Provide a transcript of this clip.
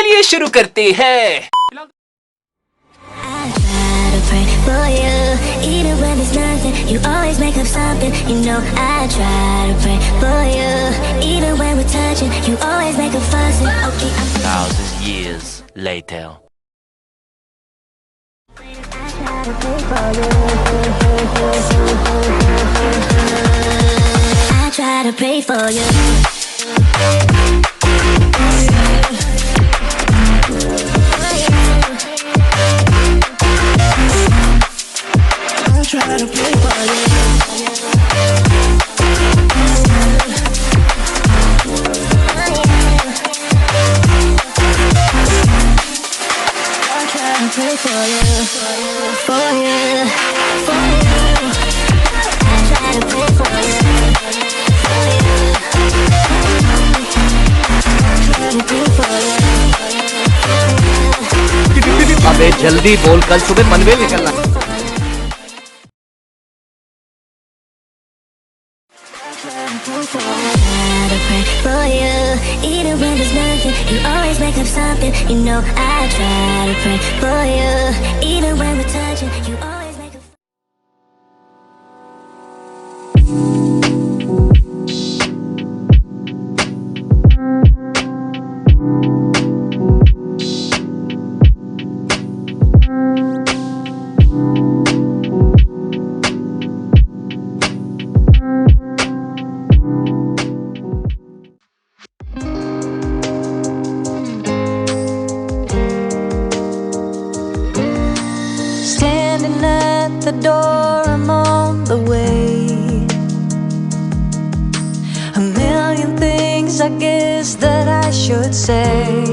चलिए शुरू करते हैं। For you, even when there's nothing, you always make up something. You know I try to pray for you, even when we're touching, you always make a fuss. Okay, I'm 1,000 years later. I try to pray for you. Try to play for you. I try to play for you, for you, for you. I try to play for you, for you. I try to play for you, for you. अबे जल्दी बोल, कल सुबह पनवेल निकलना। For you, even when there's nothing, you always make up something. You know I try to pray for you, even when we're touching, you always make a. Standing at the door, I'm on the way. A million things I guess that I should say.